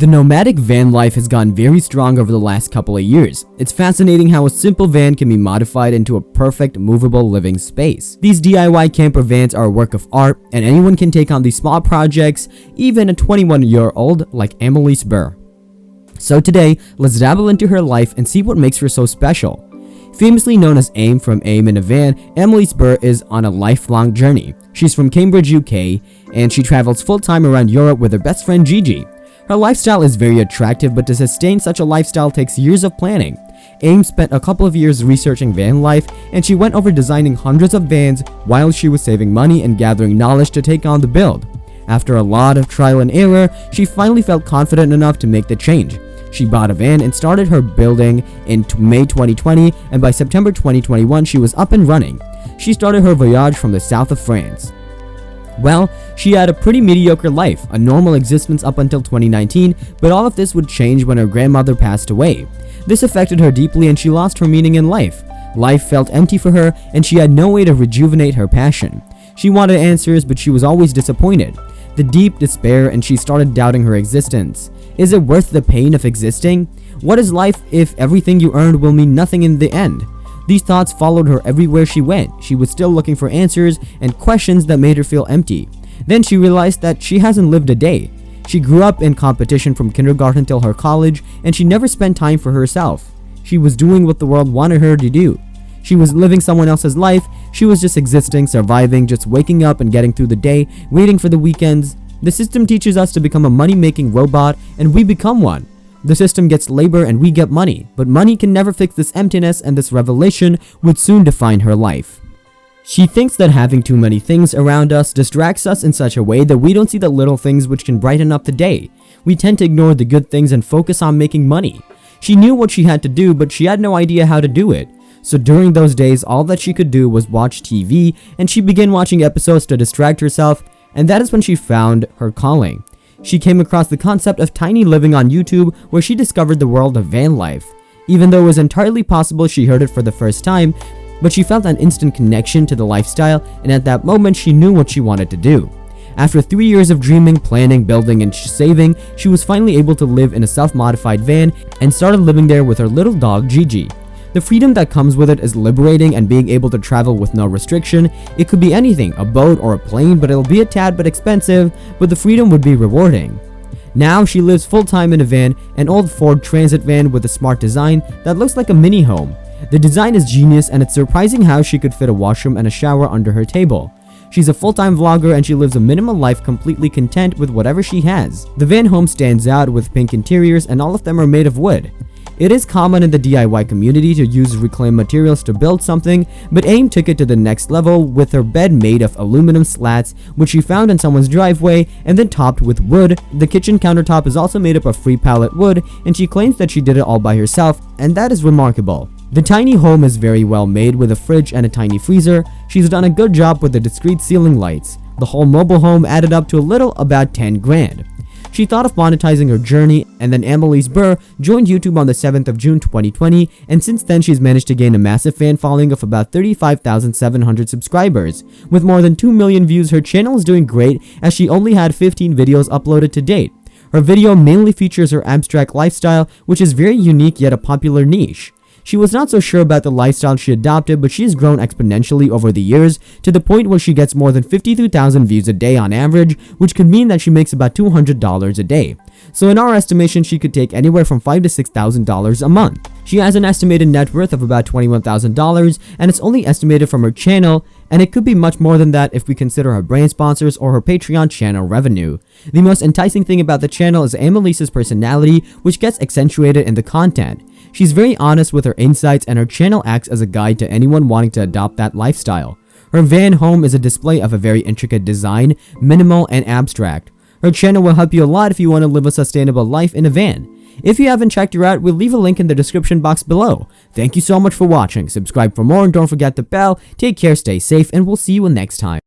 The nomadic van life has gotten very strong over the last couple of years. It's fascinating how a simple van can be modified into a perfect movable living space. These DIY camper vans are a work of art, and anyone can take on these small projects, even a 21-year-old like Annalise Burr. So today, let's dabble into her life and see what makes her so special. Famously known as Aim from Aim in a Van, Annalise Burr is on a lifelong journey. She's from Cambridge, UK, and she travels full-time around Europe with her best friend Gigi. Her lifestyle is very attractive, but to sustain such a lifestyle takes years of planning. Aim spent a couple of years researching van life, and she went over designing hundreds of vans while she was saving money and gathering knowledge to take on the build. After a lot of trial and error, she finally felt confident enough to make the change. She bought a van and started her building in May 2020, and by September 2021, she was up and running. She started her voyage from the south of France. Well, she had a pretty mediocre life, a normal existence up until 2019, but all of this would change when her grandmother passed away. This affected her deeply and she lost her meaning in life. Life felt empty for her and she had no way to rejuvenate her passion. She wanted answers, but she was always disappointed. The deep despair, and she started doubting her existence. Is it worth the pain of existing? What is life if everything you earned will mean nothing in the end? These thoughts followed her everywhere she went. She was still looking for answers and questions that made her feel empty. Then she realized that she hasn't lived a day. She grew up in competition from kindergarten till her college, and she never spent time for herself. She was doing what the world wanted her to do. She was living someone else's life. She was just existing, surviving, just waking up and getting through the day, waiting for the weekends. The system teaches us to become a money-making robot, and we become one. The system gets labor and we get money, but money can never fix this emptiness, and this revelation would soon define her life. She thinks that having too many things around us distracts us in such a way that we don't see the little things which can brighten up the day. We tend to ignore the good things and focus on making money. She knew what she had to do, but she had no idea how to do it. So during those days, all that she could do was watch TV, and she began watching episodes to distract herself, and that is when she found her calling. She came across the concept of tiny living on YouTube, where she discovered the world of van life. Even though it was entirely possible she heard it for the first time, but she felt an instant connection to the lifestyle, and at that moment she knew what she wanted to do. After 3 years of dreaming, planning, building, and saving, she was finally able to live in a self-modified van and started living there with her little dog Gigi. The freedom that comes with it is liberating, and being able to travel with no restriction. It could be anything, a boat or a plane, but it'll be a tad bit expensive, but the freedom would be rewarding. Now she lives full-time in a van, an old Ford Transit van with a smart design that looks like a mini home. The design is genius, and it's surprising how she could fit a washroom and a shower under her table. She's a full-time vlogger, and she lives a minimal life, completely content with whatever she has. The van home stands out with pink interiors, and all of them are made of wood. It is common in the DIY community to use reclaimed materials to build something, but Aim took it to the next level with her bed made of aluminum slats, which she found in someone's driveway, and then topped with wood. The kitchen countertop is also made up of free pallet wood, and she claims that she did it all by herself, and that is remarkable. The tiny home is very well made with a fridge and a tiny freezer. She's done a good job with the discreet ceiling lights. The whole mobile home added up to a little about 10 grand. She thought of monetizing her journey, and then Annalise Burr joined YouTube on the 7th of June 2020, and since then she's managed to gain a massive fan following of about 35,700 subscribers. With more than 2 million views, her channel is doing great, as she only had 15 videos uploaded to date. Her video mainly features her abstract lifestyle, which is very unique yet a popular niche. She was not so sure about the lifestyle she adopted, but she's grown exponentially over the years to the point where she gets more than 52,000 views a day on average, which could mean that she makes about $200 a day. So in our estimation, she could take anywhere from $5,000 to $6,000 a month. She has an estimated net worth of about $21,000, and it's only estimated from her channel, and it could be much more than that if we consider her brand sponsors or her Patreon channel revenue. The most enticing thing about the channel is Annalise's personality, which gets accentuated in the content. She's very honest with her insights, and her channel acts as a guide to anyone wanting to adopt that lifestyle. Her van home is a display of a very intricate design, minimal and abstract. Her channel will help you a lot if you want to live a sustainable life in a van. If you haven't checked her out, we'll leave a link in the description box below. Thank you so much for watching. Subscribe for more and don't forget the bell. Take care, stay safe, and we'll see you next time.